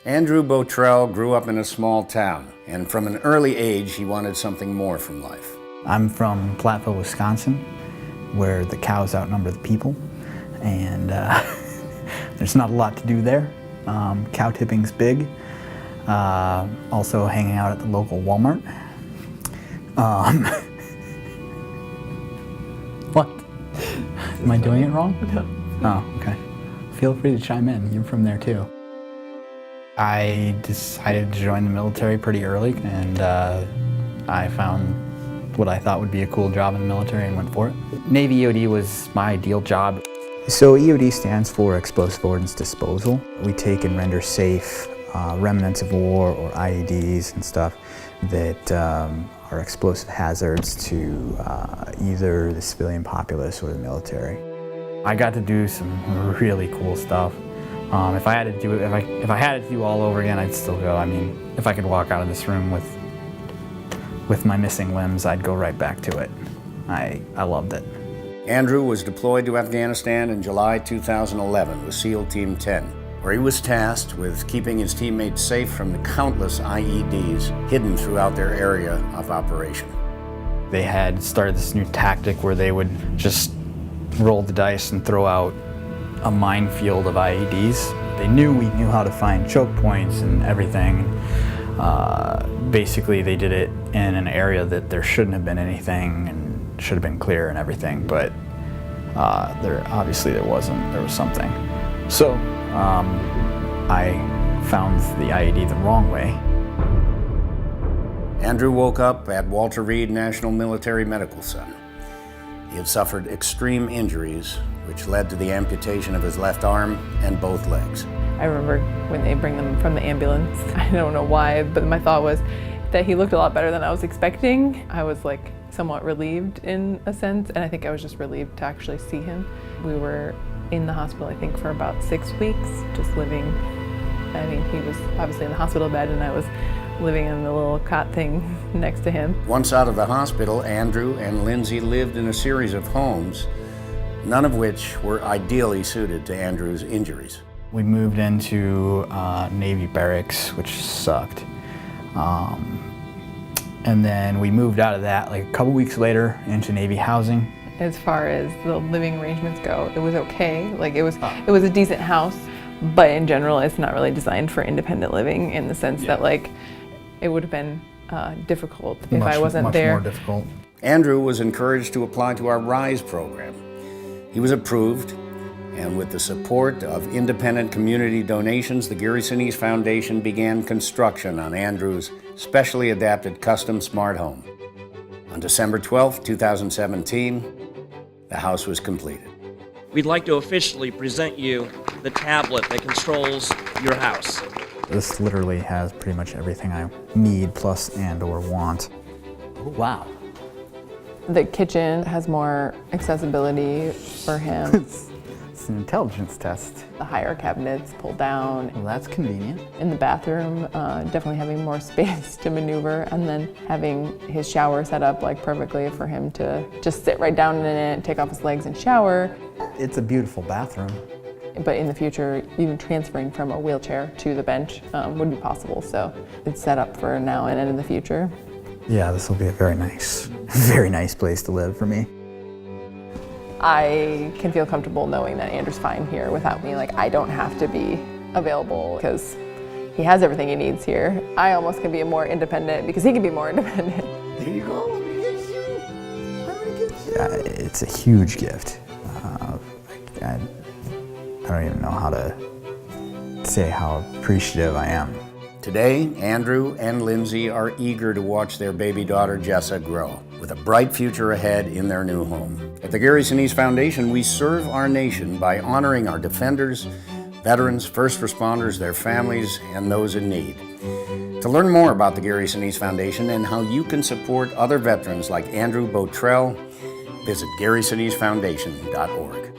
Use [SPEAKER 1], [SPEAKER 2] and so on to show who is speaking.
[SPEAKER 1] Andrew Bottrell grew up in a small town, and from an early age, he wanted something more from life.
[SPEAKER 2] I'm from Platteville, Wisconsin, where the cows outnumber the people, and there's not a lot to do there. Cow tipping's big. Also hanging out at the local Walmart. What? Am I doing it wrong?
[SPEAKER 3] No.
[SPEAKER 2] Oh, okay. Feel free to chime in. You're from there too. I decided to join the military pretty early, and I found what I thought would be a cool job in the military and went for it. Navy EOD was my ideal job. So EOD stands for Explosive Ordnance Disposal. We take and render safe remnants of war or IEDs and stuff that are explosive hazards to either the civilian populace or the military. I got to do some really cool stuff. If I had to do it, if I had it to do all over again, I'd still go. I mean, if I could walk out of this room with my missing limbs, I'd go right back to it. I loved it.
[SPEAKER 1] Andrew was deployed to Afghanistan in July 2011 with SEAL Team 10, where he was tasked with keeping his teammates safe from the countless IEDs hidden throughout their area of operation.
[SPEAKER 2] They had started this new tactic where they would just roll the dice and throw out a minefield of IEDs. They knew we knew how to find choke points and everything. Basically, they did it in an area that there shouldn't have been anything and should have been clear and everything, but obviously there wasn't. There was something. So I found the IED the wrong way.
[SPEAKER 1] Andrew woke up at Walter Reed National Military Medical Center. He had suffered extreme injuries, which led to the amputation of his left arm and both legs.
[SPEAKER 3] I remember when they bring them from the ambulance. I don't know why, but my thought was that he looked a lot better than I was expecting. I was like somewhat relieved in a sense, and I think I was just relieved to actually see him. We were in the hospital, I think, for about 6 weeks, just living. I mean, he was obviously in the hospital bed, and I was living in the little cot thing next to him.
[SPEAKER 1] Once out of the hospital, Andrew and Lindsay lived in a series of homes, none of which were ideally suited to Andrew's injuries.
[SPEAKER 2] We moved into Navy barracks, which sucked. And then we moved out of that like a couple weeks later into Navy housing.
[SPEAKER 3] As far as the living arrangements go, it was okay. Like it was a decent house, but in general, it's not really designed for independent living in the sense that like it would have been difficult if I wasn't there.
[SPEAKER 2] Much more difficult.
[SPEAKER 1] Andrew was encouraged to apply to our R.I.S.E program. He was approved, and with the support of independent community donations, the Gary Sinise Foundation began construction on Andrew's specially adapted custom smart home. On December 12, 2017, the house was completed.
[SPEAKER 4] We'd like to officially present you the tablet that controls your house.
[SPEAKER 2] This literally has pretty much everything I need, plus and or want. Oh, wow.
[SPEAKER 3] The kitchen has more accessibility for him.
[SPEAKER 2] It's an intelligence test.
[SPEAKER 3] The higher cabinets pull down.
[SPEAKER 2] Well, that's convenient.
[SPEAKER 3] In the bathroom, definitely having more space to maneuver, and then having his shower set up like perfectly for him to just sit right down in it, take off his legs and shower.
[SPEAKER 2] It's a beautiful bathroom.
[SPEAKER 3] But in the future, even transferring from a wheelchair to the bench would be possible. So it's set up for now and in the future.
[SPEAKER 2] Yeah, this will be a very nice place to live for me.
[SPEAKER 3] I can feel comfortable knowing that Andrew's fine here without me. Like, I don't have to be available because he has everything he needs here. I almost can be more independent because he can be more independent.
[SPEAKER 2] There you go. Let me get you. It's a huge gift. I don't even know how to say how appreciative I am.
[SPEAKER 1] Today, Andrew and Lindsay are eager to watch their baby daughter Jessa grow, with a bright future ahead in their new home. At the Gary Sinise Foundation, we serve our nation by honoring our defenders, veterans, first responders, their families, and those in need. To learn more about the Gary Sinise Foundation and how you can support other veterans like Andrew Bottrell, visit GarySiniseFoundation.org.